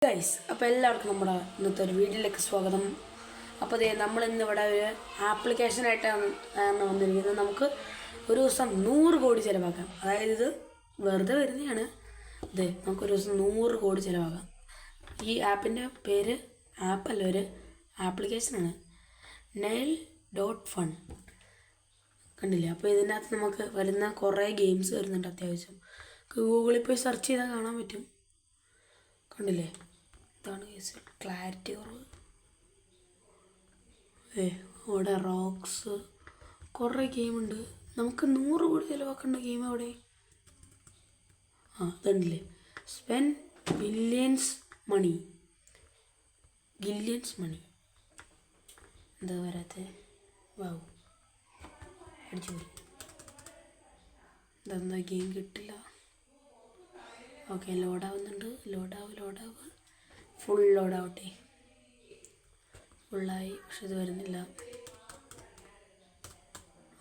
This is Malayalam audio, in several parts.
ഗൈസ്, അപ്പോൾ എല്ലാവർക്കും നമ്മുടെ ഇന്നത്തെ ഒരു വീഡിയോയിലേക്ക് സ്വാഗതം. അപ്പോൾ നമ്മളിന്നിവിടെ ഒരു ആപ്ലിക്കേഷനായിട്ടാണ് വന്നിരിക്കുന്നത്. നമുക്ക് ഒരു ദിവസം 100 കോടി ചിലവാക്കാം. അതായത് ഇത് വെറുതെ വരുന്നതാണ്. നമുക്കൊരു ദിവസം 100 കോടി ചിലവാക്കാം. ഈ ആപ്പിൻ്റെ പേര് ആപ്പല്ല, ഒരു ആപ്ലിക്കേഷനാണ്. nail.fun കണ്ടില്ലേ? അപ്പോൾ ഇതിനകത്ത് നമുക്ക് വരുന്ന കുറേ ഗെയിംസ് വരുന്നുണ്ട്. അത്യാവശ്യം ഗൂഗിളിൽ പോയി സെർച്ച് ചെയ്താൽ കാണാൻ പറ്റും. കണ്ടില്ലേ? ഇതാണ് കേസ്. ക്ലാരിറ്റി കുറവ്. അവിടെ റോക്സ് കുറേ ഗെയിമുണ്ട്. നമുക്ക് 100 കോടി ചിലവാക്കേണ്ട ഗെയിം അവിടെ. അതുണ്ടല്ലേ, സ്പെൻഡ് ബില്യൻസ് മണി. എന്താ വരാത്ത? വാവ്, അടിച്ചു പോയി. ഇതെന്താ ഗെയിം കിട്ടില്ല. ഓക്കെ, ലോഡാവുന്നുണ്ട്. ലോഡാവ് ഫുൾ ലോഡാവട്ടെ. ഫുള്ളായി, പക്ഷെ ഇത് വരുന്നില്ല.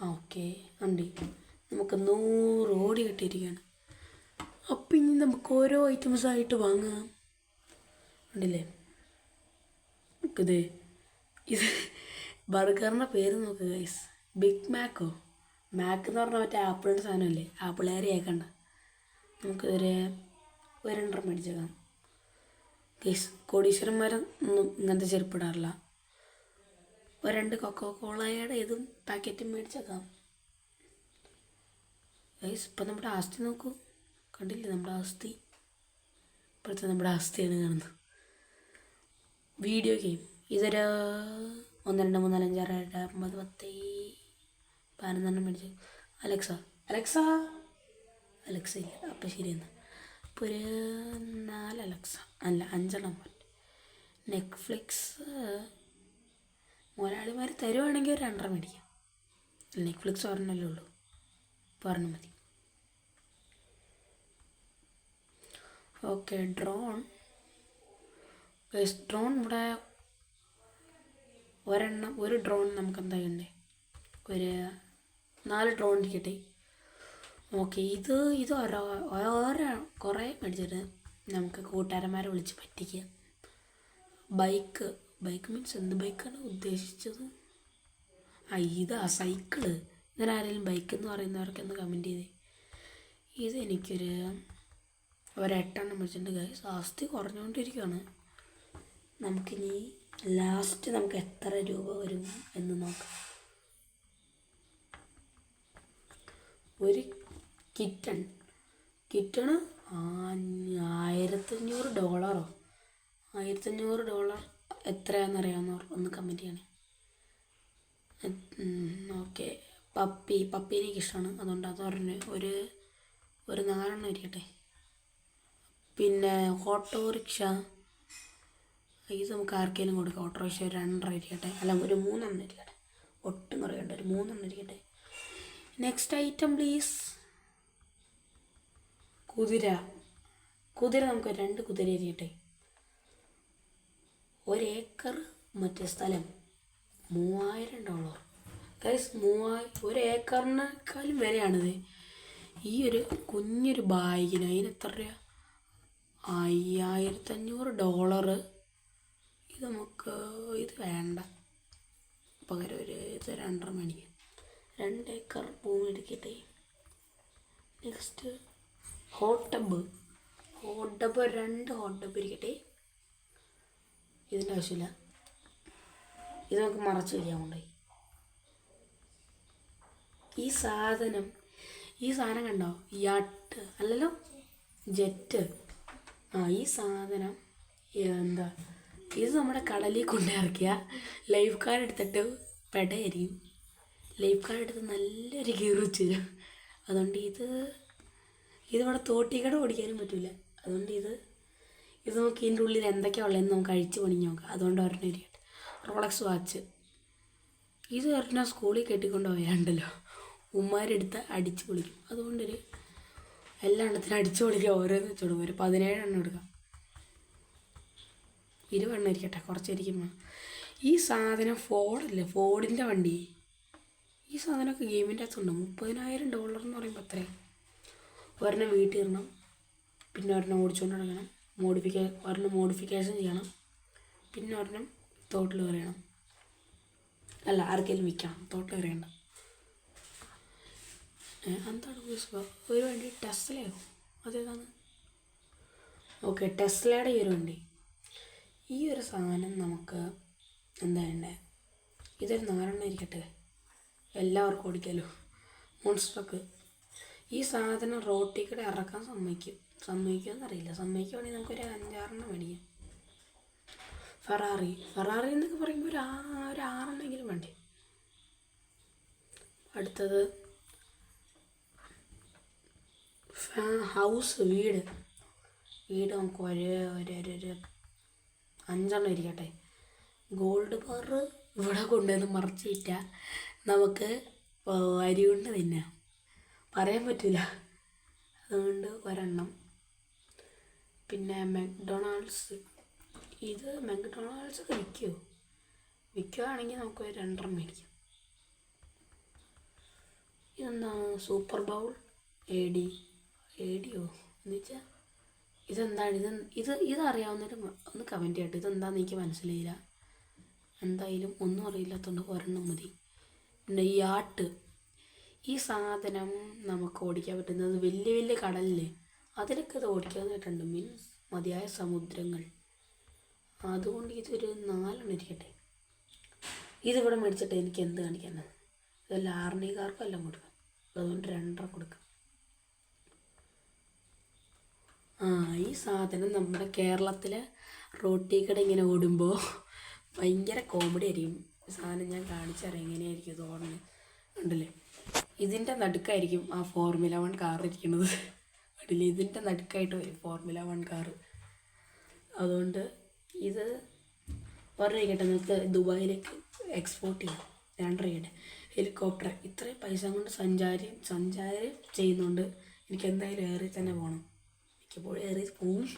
ഓക്കെ, ഉണ്ട്. നമുക്ക് 100 കോടി കിട്ടിയിരിക്കുകയാണ്. അപ്പം ഇനി നമുക്ക് ഓരോ ഐറ്റംസായിട്ട് വാങ്ങാം. ഉണ്ടല്ലേ? ഇത് ബർഗറിൻ്റെ പേര് നോക്കുക ഗൈസ്. ബിഗ് മാക്കോ. മാക്ക് എന്ന് പറഞ്ഞാൽ മറ്റേ ആപ്പിളിൻ്റെ സാധനമല്ലേ? ആപ്പിളേറി ആക്കണ്ട. നമുക്കിതൊരു ഒരെണ്ണം മേടിച്ചേക്കാം ഗൈസ്. കോടീശ്വരന്മാരൊന്നും ഇങ്ങനത്തെ ചെരുപ്പിടാറില്ല. 2 കൊക്കോക്കോളയുടെ ഇതും പാക്കറ്റും മേടിച്ചേക്കാം ഗൈസ്. ഇപ്പം നമ്മുടെ ആസ്തി നോക്കൂ. കണ്ടില്ലേ നമ്മുടെ ആസ്തി? ഇപ്പോഴത്തെ നമ്മുടെ ആസ്തിയാണ് കാണുന്നത്. Video game. ഇതൊരു 1 2 3 4 5 6 7 8 9 10 11 മേടിച്ചു. അലക്സ ഇല്ല. അപ്പം ശരിയെന്ന്. ഇപ്പോൾ ഒരു 4 അലക്സ അല്ല 5 നെറ്റ്ഫ്ലിക്സ് മുതലാളിമാർ തരുവാണെങ്കിൽ ഒരു 2 മേടിക്കാം. നെറ്റ്ഫ്ലിക്സ് ഒരെണ്ണല്ലേ ഉള്ളൂ, പറഞ്ഞാൽ മതി. Okay, drone. ഇവിടെ ഒരു ഡ്രോൺ നമുക്ക് എന്താ ചെയ്യണ്ടേ? ഒരു 4 ഡ്രോൺ ഇരിക്കട്ടെ. ഓക്കെ, ഇത് കുറേ മേടിച്ചിട്ട് നമുക്ക് കൂട്ടുകാരന്മാരെ വിളിച്ച് പറ്റിക്കുക. ബൈക്ക് മീൻസ് എന്ത് ബൈക്കാണ് ഉദ്ദേശിച്ചത്? ഇതാ സൈക്കിള്. ഇതിനാരെങ്കിലും ബൈക്ക് എന്ന് പറയുന്നവർക്കൊന്ന് കമൻറ്റ് ചെയ്തേ. ഇത് എനിക്കൊരു 8 മേടിച്ചിട്ടുണ്ട് ഗൈസ്. ആസ്തി കുറഞ്ഞുകൊണ്ടിരിക്കുകയാണ്. നമുക്കിനി ലാസ്റ്റ് നമുക്ക് എത്ര രൂപ വരും എന്ന് നോക്കാം. ഒരു കിറ്റണ് $1500. $1500 എത്രയാണെന്നറിയാവുന്നവർ ഒന്ന് കമൻറ്റ് ചെയ്യണേ. ഓക്കെ, പപ്പി എനിക്ക് ഇഷ്ടമാണ്. അതുകൊണ്ട് അതൊരെണ്ണം ഒരു 4 ഇരിക്കട്ടെ. പിന്നെ ഓട്ടോറിക്ഷ. ഇത് നമുക്ക് ആർക്കെങ്കിലും കൊടുക്കാം. ഓട്ടോറിക്ഷ ഒരു 2 ഇരിക്കട്ടെ. അല്ല, ഒരു 3 ഇരിക്കട്ടെ. ഒട്ടും കുറയണ്ട, ഒരു 3 ഇരിക്കട്ടെ. Next item please. കുതിര നമുക്ക് 2 കുതിര ഇരിക്കട്ടെ. 1 ഏക്കർ മറ്റേ സ്ഥലം $3000 ഗൈസ്. 1 ഏക്കറിനേക്കാളും വിലയാണിത്. ഈ ഒരു കുഞ്ഞൊരു ബാഗിന് അതിനെത്ര രൂപ? $5500. ഇത് വേണ്ട, പകരം ഇത് 2 മേടിക്കാം. 2 ഏക്കർ ഭൂമി എടുക്കട്ടെ. Next hot tub 2 hot tub ഇരിക്കട്ടെ. ഇതിൻ്റെ ആവശ്യമില്ല. ഇത് നമുക്ക് മറച്ച് വയ്ക്കാൻ കൊണ്ടായി. ഈ സാധനം കണ്ടോ? യാട്ട് അല്ലല്ലോ, ജെറ്റ്. ഈ സാധനം എന്താ? ഇത് നമ്മുടെ കടലിൽ കൊണ്ടിറക്കിയ ലൈഫ് കാർഡ് എടുത്തിട്ട് പെടയായിരിക്കും. ലൈഫ് കാർഡ് എടുത്ത് നല്ലൊരു കീറി വെച്ച് തരും. അതുകൊണ്ട് ഇതിവിടെ തോട്ടിക്കട ഓടിക്കാനും പറ്റില്ല. അതുകൊണ്ട് ഇത് നമുക്ക് ഇതിൻ്റെ ഉള്ളിൽ എന്തൊക്കെയാണ് ഉള്ളതെന്ന് നമുക്ക് അഴിച്ച് പണിഞ്ഞ് നോക്കാം. അതുകൊണ്ട് ഒരെണ്ണം ഇരിക്കട്ടെ. Rolex watch. ഇത് ഒരെണ്ണം സ്കൂളിൽ കെട്ടിക്കൊണ്ട് പോയാണ്ടല്ലോ, ഉമ്മാരെടുത്ത് അടിച്ച് പൊളിക്കും. അതുകൊണ്ടൊരു എല്ലാത്തിനും അടിച്ച് പൊളിക്കുക. ഓരോന്ന് വെച്ച് കൊടുക്കും. ഒരു 17 എടുക്കാം. 20 ഇരിക്കട്ടെ, കുറച്ചിരിക്കും. ഈ സാധനം ഫോർഡിൻ്റെ വണ്ടി. ഈ സാധനമൊക്കെ ഗെയിമിൻ്റെ അകത്തുണ്ട്. $30,000 എന്ന് പറയുമ്പോൾ അത്രയും. ഒരെണ്ണം വീട്ടിൽ ഇടണം, പിന്നെ ഒരെണ്ണം ഓടിച്ചുകൊണ്ട് നടക്കണം. ഒരെണ്ണം മോഡിഫിക്കേഷൻ ചെയ്യണം, പിന്നെ ഒരെണ്ണം തോട്ടിൽ എറിയണം. അല്ല, ആർക്കെങ്കിലും വിൽക്കണം, തോട്ടിൽ എറിയണ്ട. എന്താണ് ഒരു വണ്ടി ടെസ്ലയോ അതേതാണ്? ഓക്കെ, ടെസ്ലയുടെ ഈ ഒരു വണ്ടി. ഈ ഒരു സാധനം നമുക്ക് എന്താ വേണ്ടേ? ഇതൊരു 4 ഇരിക്കട്ടെ, എല്ലാവർക്കും ഓടിക്കാമല്ലോ. മോൺസ്റ്റർക്ക് ഈ സാധനം റോട്ടിൽ കൂടെ ഇറക്കാൻ സമ്മതിക്കുമെന്നറിയില്ല. സമ്മതിക്കുവാണെങ്കിൽ നമുക്കൊരു 5-6 മേടിക്കാം. ഫെറാറി എന്നൊക്കെ പറയുമ്പോൾ ഒരു 6 വേണ്ടേ. അടുത്തത് ഹൗസ്, വീട് നമുക്ക് ഒരു 5 ഇരിക്കട്ടെ. ഗോൾഡ് ബാർ ഇവിടെ കൊണ്ടുവന്ന് മറച്ച് വിറ്റാൽ നമുക്ക് അരി കൊണ്ട് തിന്നാം, പറയാൻ പറ്റില്ല. അതുകൊണ്ട് ഒരെണ്ണം. പിന്നെ മെക്ഡൊണാൾഡ്സ് വിൽക്കുവാണെങ്കിൽ നമുക്ക് 2 മേടിക്കാം. ഇതെന്താണ്? സൂപ്പർ ബൗൾ ഏഡിയോ എന്ന് വെച്ചാൽ ഇതെന്താണ്? ഇതറിയാവുന്നൊരു ഒന്ന് കമൻറ്റ് ചെയ്യട്ടെ. ഇതെന്താണെന്ന് എനിക്ക് മനസ്സിലായില്ല. എന്തായാലും ഒന്നും അറിയില്ലാത്തതുകൊണ്ട് ഒരെണ്ണം മതി. പിന്നെ ഈ സാധനം നമുക്ക് ഓടിക്കാൻ പറ്റുന്നത് വലിയ വലിയ കടലില്ലേ, അതിലൊക്കെ ഇത് ഓടിക്കാനായിട്ടുണ്ട്. മീൻസ് മതിയായ സമുദ്രങ്ങൾ. അതുകൊണ്ട് ഇതൊരു 4 ഇരിക്കട്ടെ. ഇതിവിടെ മേടിച്ചിട്ട് എനിക്ക് എന്ത് കാണിക്കാനാണ്? ഇതെല്ലാം ആർമിക്കാർക്കും എല്ലാം കൊടുക്കാം, അതുകൊണ്ട് 2 കൊടുക്കാം. ഈ സാധനം നമ്മുടെ കേരളത്തിലെ റോട്ടിൽ കൂടെ ഇങ്ങനെ ഓടുമ്പോൾ ഭയങ്കര കോമഡി ആയിരിക്കും. സാധനം ഞാൻ കാണിച്ചുതരാം എങ്ങനെയായിരിക്കും ഇത് ഓടുന്നത്. ഉണ്ടല്ലേ, ഇതിൻ്റെ നടുക്കായിരിക്കും ആ ഫോർമുല 1 കാർ ഇരിക്കുന്നത്. കണ്ടില്ലേ, ഇതിൻ്റെ നടുക്കായിട്ട് വരും ഫോർമുല 1 കാറ്. അതുകൊണ്ട് ഇത് ഒരെണ്ണം നമുക്ക് ദുബായിലേക്ക് എക്സ്പോർട്ട് ചെയ്യാം. 2 ഹെലികോപ്റ്റർ. ഇത്രയും പൈസ കൊണ്ട് സഞ്ചാരം ചെയ്യുന്നുണ്ട്. എനിക്ക് എന്തായാലും ഏറി തന്നെ പോകണം. മിക്കപ്പോഴും ഏറി പോവും.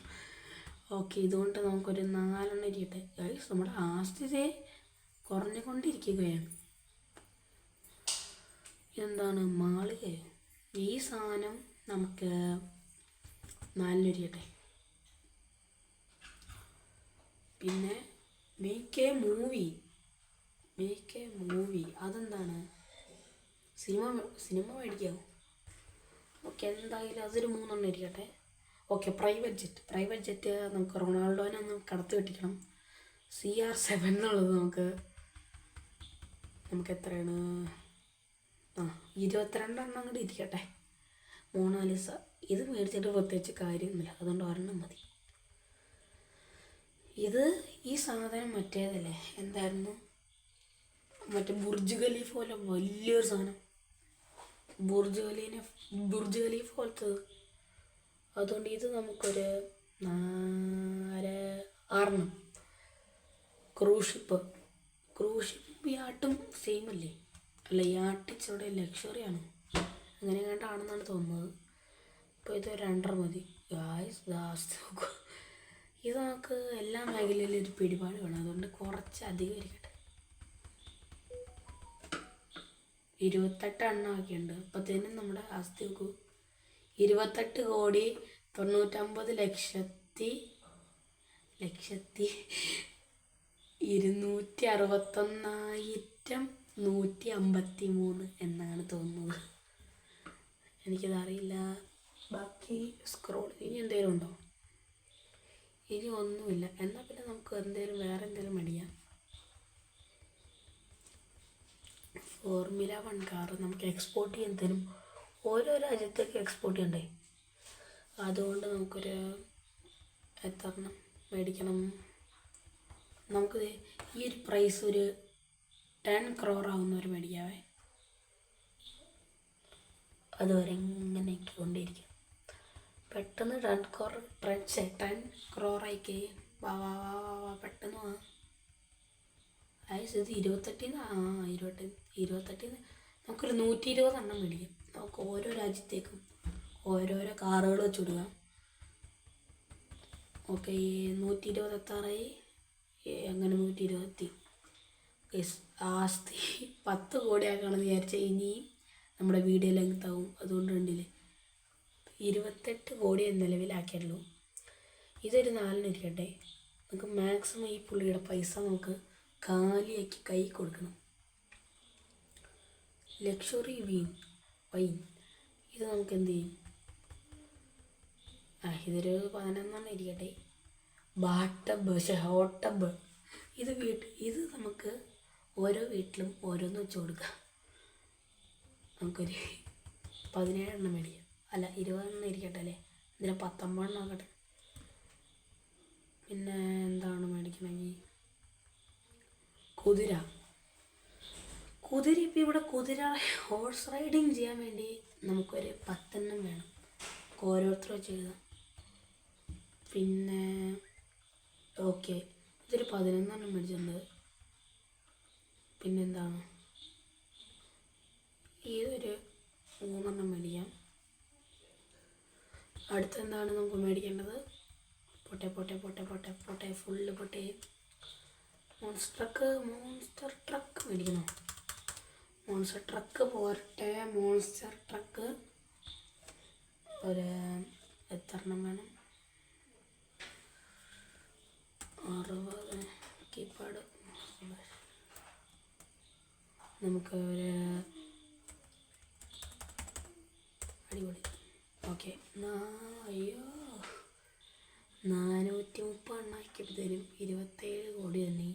ഓക്കെ, ഇതുകൊണ്ട് നമുക്കൊരു 4 ഇരിക്കട്ടെ. നമ്മുടെ ആസ്തി കുറഞ്ഞുകൊണ്ടിരിക്കുകയാണ്. എന്താണ്? മാളികയോ? ഈ സാധനം നമുക്ക് 4 ഇരിക്കട്ടെ. പിന്നെ മേക്ക് എ മൂവി അതെന്താണ്? സിനിമ മേടിക്കാമോ? ഓക്കെ, എന്തായാലും അതൊരു 3 ഇരിക്കട്ടെ. ഓക്കെ, പ്രൈവറ്റ് ജെറ്റ് നമുക്ക് റൊണാൾഡോനെ ഒന്ന് കടത്തി വെട്ടിക്കണം. CR7 എന്നുള്ളത് നമുക്ക് എത്രയാണ്? 22 കൂടി ഇരിക്കട്ടെ. മോണാലിസ. ഇത് മേടിച്ചിട്ട് പ്രത്യേകിച്ച് കാര്യമൊന്നുമില്ല, അതുകൊണ്ട് ഒരെണ്ണം മതി. ഈ സാധനം മറ്റേതല്ലേ, എന്തായിരുന്നു? മറ്റേ ബുർജ് ഖലീഫ പോലെ വലിയൊരു സാധനം. ബുർജ് ഖലീഫ പോലത്തത്. അതുകൊണ്ട് ഇത് നമുക്കൊരു 6. ക്രൂസ് ഷിപ്പ് യാട്ടും സെയിം അല്ലേ? അല്ല, യാട്ടിച്ചവിടെ ലക്ഷറിയാണ്, അങ്ങനെ കണ്ടാണെന്നാണ് തോന്നുന്നത്. ഇപ്പോൾ ഇത് 2 മതി. ഇത് നമുക്ക് എല്ലാ മേഖലയിലും ഒരു പിടിപാട് വേണം, അതുകൊണ്ട് കുറച്ച് അധികം ഇരിക്കട്ടെ. 28 ആക്കിയുണ്ട്. അപ്പോഴത്തേനും നമ്മുടെ ആസ്തി നോക്കൂ, 28,269,153 എന്നാണ് തോന്നുന്നത്. എനിക്കതറിയില്ല. ബാക്കി സ്ക്രോൾ. ഇനി എന്തെങ്കിലും ഉണ്ടോ? ഇനി ഒന്നുമില്ല. എന്നാൽ പിന്നെ നമുക്ക് വേറെ എന്തെങ്കിലും മേടിക്കാം. ഫോർമുല 1 കാർ നമുക്ക് എക്സ്പോർട്ട് ചെയ്യുന്നതിനും ഓരോ രാജ്യത്തേക്ക് എക്സ്പോർട്ട് ചെയ്യണ്ടേ. അതുകൊണ്ട് നമുക്കൊരു എത്ര മേടിക്കണം? നമുക്ക് ഈ ഒരു പ്രൈസ് ഒരു 10 crore ആവുന്നവർ മേടിക്കാവേ. അതുവരെ ഇങ്ങനെ കൊണ്ടിരിക്കും. പെട്ടെന്ന് 10 crore ആയിക്കേ. വാ പെട്ടെന്ന് വാ. ഇത് 28 നമുക്കൊരു 120 മേടിക്കാം. നമുക്ക് ഓരോ രാജ്യത്തേക്കും ഓരോരോ കാറുകൾ വെച്ച് കൊടുക്കാം. ഓക്കെ, 120 എത്താറായി. അങ്ങനെ 120. ആസ്തി 10 കോടി ആക്കണമെന്ന് വിചാരിച്ചാൽ ഇനിയും നമ്മുടെ വീഡിയോ ലെങ്ത് ആവും. അതുകൊണ്ട് കണ്ടില്ലേ, 28 കോടി നിലവിലാക്കിയുള്ളൂ. ഇതൊരു 4 ഇരിക്കട്ടെ. നമുക്ക് മാക്സിമം ഈ പുള്ളിയുടെ പൈസ നമുക്ക് കാലിയാക്കി കൈ കൊടുക്കണം. ലക്ഷറി വൈൻ ഇത് നമുക്ക് എന്ത് ചെയ്യും? ഇതൊരു 11 ഇരിക്കട്ടെ. ബാട്ടബ് ഹോട്ട് ടബ് ഇത് നമുക്ക് ഓരോ വീട്ടിലും ഓരോന്ന് വെച്ച് കൊടുക്കാം. നമുക്കൊരു 17 മേടിക്കാം. അല്ല 20 ഇരിക്കട്ടെ അല്ലേ? ഇതിന് 19 നോക്കട്ടെ. പിന്നെ എന്താണ് മേടിക്കണമെങ്കിൽ കുതിര ഇപ്പം ഇവിടെ ഹോഴ്സ് റൈഡിങ് ചെയ്യാൻ വേണ്ടി നമുക്കൊരു 10 വേണം. ഓരോരുത്തരും വെച്ച് എഴുതാം. പിന്നെ ഓക്കെ, ഇതൊരു 11 മേടിച്ചിട്ടുണ്ട്. പിന്നെന്താണ്, ഇതൊരു 3 മേടിക്കാം. അടുത്തെന്താണ് നമുക്ക് മേടിക്കേണ്ടത്? പൊട്ടെ ഫുള്ള് പൊട്ടെ. മോൺസ്റ്റർ ട്രക്ക് മേടിക്കണോ? മോൺസ്റ്റർ ട്രക്ക് പോരട്ടെ. മോൺസ്റ്റർ ട്രക്ക് ഒരു എത്രണ്ണം വേണം? 60 കീപാഡ്. നമുക്ക് ഒരു അടിപൊളി. ഓക്കെ, അയ്യോ 430 ആക്കിയപ്പോഴത്തേനും 27 കോടി തന്നെ.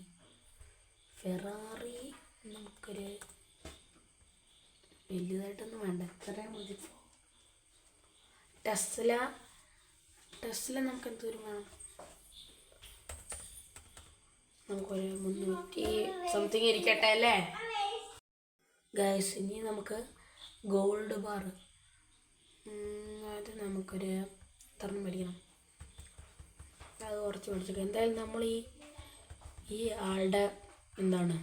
ഫെറാറി നമുക്കൊരു വലുതായിട്ടൊന്നും വേണ്ട, എത്രയും മതി. ടെസ്ല നമുക്ക് എന്തോരം വേണം? നമുക്കൊരു 300 സംതിങ് ഇരിക്കട്ടെ അല്ലേ ഗൈസ്? ഇനി നമുക്ക് ഗോൾഡ് ബാർ, അത് നമുക്കൊരു എത്ര മേടിക്കണം? അത് കുറച്ച് മേടിച്ചേക്കാം. എന്തായാലും നമ്മൾ ഈ ആളുടെ എന്താണ്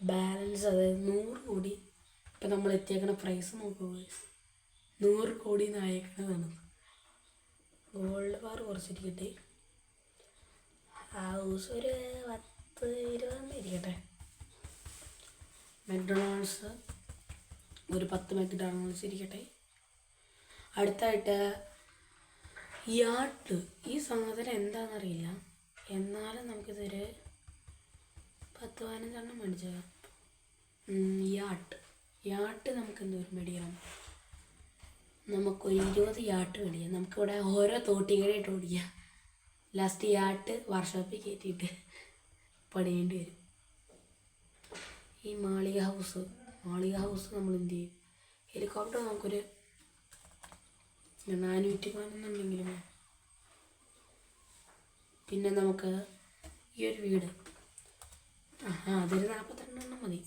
ബാലൻസ്, അതായത് 100 കോടി. ഇപ്പം നമ്മൾ എത്തിയേക്കണ പ്രൈസ് നോക്കുക, 100 കോടി അയക്കണതാണ്. ഗോൾഡ് ബാർ കുറച്ചിരിക്കട്ടെ. ഹൗസ് ഒരു 10-20 ഇരിക്കട്ടെ. മെക്ഡൊണാൾഡ്സ് ഒരു 10 മെക്ഡൊണാൾഡ്സ് ഇരിക്കട്ടെ. അടുത്തായിട്ട് യാട്ട്. ഈ സാധനം എന്താണെന്നറിയില്ല, എന്നാലും നമുക്കിതൊരു 10-15 മേടിച്ചേക്കാം. യാട്ട് നമുക്ക് എന്തോരം മേടിക്കണം? നമുക്കൊരു 20 യാട്ട് മേടിക്കാം. നമുക്കിവിടെ ഓരോ തോട്ടികളായിട്ട് ഓടിക്കാം. ലാസ്റ്റ് യാട്ട് വർക്ക്ഷോപ്പിൽ കയറ്റിയിട്ട് പണിയേണ്ടി വരും. ഈ മാളിക ഹൗസ് നമ്മൾ എന്ത് ചെയ്യും? ഹെലികോപ്റ്റർ നമുക്കൊരു 411 പിന്നെ നമുക്ക് ഈ ഒരു വീട് അതൊരു 42 മതി.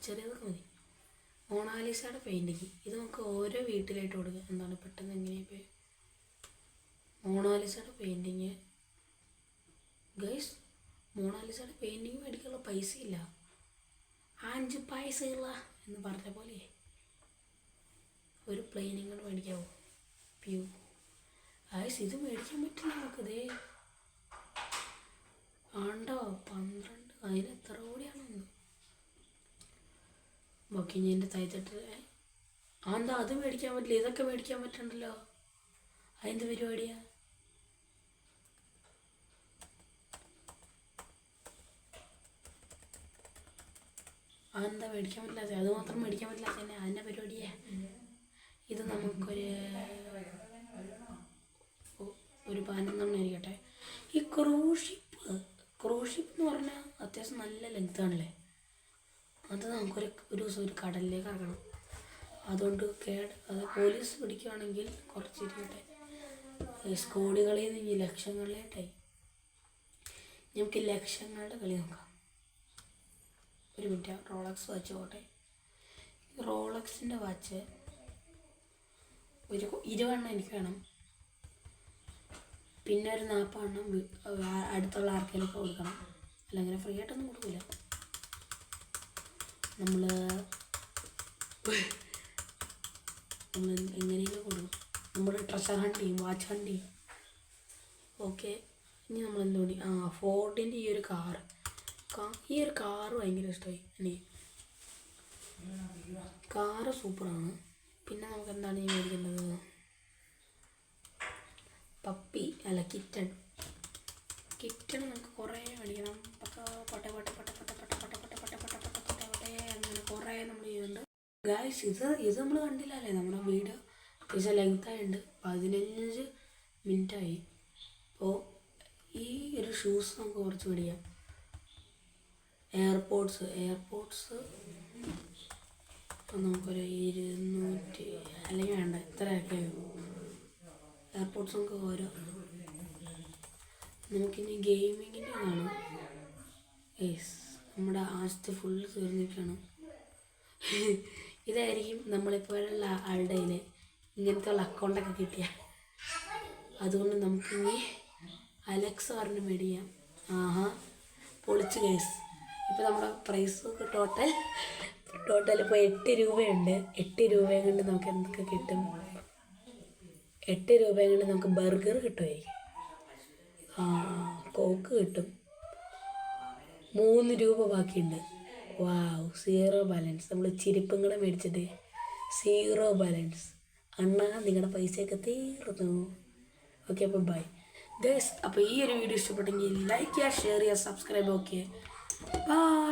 ചെറിയതൊക്കെ മതി. മൊണാലിസയുടെ പെയിൻറ്റിങ് ഇത് നമുക്ക് ഓരോ വീട്ടിലായിട്ട് കൊടുക്കാം. എന്താണ് പെട്ടെന്ന് എങ്ങനെയാണ് മൊണാലിസയുടെ പെയിൻറ്റിങ് ഗൈസ്? മൊണാലിസയുടെ പെയിൻറ്റിങ് മേടിക്കാനുള്ള പൈസയില്ല. 5 പൈസയില്ല എന്ന് പറഞ്ഞ പോലെ ഒരു പ്ലെയിനിങ് കൊണ്ട് മേടിക്കാവോ? ഗൈസ് ഇത് മേടിക്കാൻ പറ്റില്ല നമുക്കിതേ ആണ്ടോ 12. അതിന് എത്ര കോടിയാണോ? ഓക്കെ, ഞാൻ എൻ്റെ തൈത്തിട്ട് എന്താ അത് മേടിക്കാൻ പറ്റില്ല? ഇതൊക്കെ മേടിക്കാൻ പറ്റണ്ടല്ലോ. അതിൻ്റെ പരിപാടിയാ? അതെന്താ മേടിക്കാൻ പറ്റില്ലാത്ത? അത് മാത്രം മേടിക്കാൻ പറ്റില്ലാത്ത തന്നെ അതിൻ്റെ പരിപാടിയാ. ഇത് നമുക്കൊരു 11 ഇരിക്കട്ടെ. ഈ ക്രൂഷിപ്പ് എന്ന് പറഞ്ഞാൽ അത്യാവശ്യം നല്ല ലെങ്ത് ആണല്ലേ. അത് നമുക്കൊരു ദിവസം ഒരു കടലിലേക്ക് ഇറങ്ങണം. അതുകൊണ്ട് അത് പോലീസ് പിടിക്കുകയാണെങ്കിൽ കുറച്ചിരിക്കട്ടെ. കോടികളിൽ നിന്ന് ലക്ഷങ്ങളിലേട്ടായി. നമുക്ക് ലക്ഷങ്ങളുടെ കളി നോക്കാം. ഒരു മിനിറ്റ്, റോളക്സ് വാച്ച് പോട്ടെ. റോളക്സിൻ്റെ വാച്ച് ഒരു 20 എനിക്ക് വേണം. പിന്നെ ഒരു 40 അടുത്തുള്ള ആർക്കെങ്കിലും കൊടുക്കണം. അല്ല, അങ്ങനെ ഫ്രീ ആയിട്ടൊന്നും കൊടുക്കില്ല. നമ്മൾ എങ്ങനെയെങ്കിലും കൊടുക്കും. നമ്മൾ ട്രഷർ ഹണ്ട് ചെയ്യും, വാച്ച് ഹണ്ട് ചെയ്യും. ഓക്കെ, ഇനി നമ്മൾ എന്തുകൊണ്ട് ഫോർഡിൻ്റെ ഈ ഒരു കാറ് ഭയങ്കര ഇഷ്ടമായി എനിക്ക്. കാറ് സൂപ്പറാണ്. പിന്നെ നമുക്ക് എന്താണ് ഈ മേടിക്കേണ്ടത്? പപ്പി അല്ല കിറ്റൺ നമുക്ക് കുറേ മേടിക്കണം. പൊട്ടെ അങ്ങനെ കുറേ നമ്മൾ ചെയ്യുന്നുണ്ട് ഗായ്സ്. ഇത് നമ്മൾ കണ്ടില്ലല്ലേ നമ്മുടെ വീഡിയോ അത്യാവശ്യം ലെങ്തായുണ്ട്, 15 മിനിറ്റായി. അപ്പോൾ ഈ ഒരു ഷൂസ് നമുക്ക് കുറച്ച് മേടിക്കാം. എയർപോഡ്സ് നമുക്കൊരു 200 അല്ലെങ്കിൽ വേണ്ട ഇത്രയൊക്കെ എയർപോഡ്സ് നമുക്ക് ഓരോ. നമുക്കിനി ഗെയിമിങ്ങിൻ്റെ കാണാം. നമ്മുടെ ആഴ്ച ഫുള്ള് തീർന്നിട്ടാണ്. ഇതായിരിക്കും നമ്മളിപ്പോഴുള്ള ആളുടെ കയ്യിൽ ഇങ്ങനത്തെ ഉള്ള അക്കൗണ്ടൊക്കെ കിട്ടിയ. അതുകൊണ്ട് നമുക്കിനി അലക്സ പറഞ്ഞ് മേടിക്കാം. പൊളിച്ച് കേസ്. ഇപ്പോൾ നമ്മുടെ പ്രൈസ് ടോട്ടൽ ഇപ്പോൾ 8 രൂപയുണ്ട്. 8 രൂപയും കൊണ്ട് നമുക്ക് എന്തൊക്കെ കിട്ടും? 8 രൂപയും കൊണ്ട് നമുക്ക് ബർഗർ കിട്ടുമായിരിക്കും, കോക്ക് കിട്ടും. 3 രൂപ ബാക്കിയുണ്ട്. വാവ്, 0 ബാലൻസ്. നമ്മൾ ചിരിപ്പും കൂടെ മേടിച്ചിട്ട് 0 ബാലൻസ്. അണ്ണാ നിങ്ങളുടെ പൈസയൊക്കെ തീർന്നു. ഓക്കെ, അപ്പോൾ ബൈ ഗൈസ്. അപ്പോൾ ഈ ഒരു വീഡിയോ ഇഷ്ടപ്പെട്ടെങ്കിൽ ലൈക്ക് ചെയ്യുക, ഷെയർ ചെയ്യുക, സബ്സ്ക്രൈബ്. Okay, by.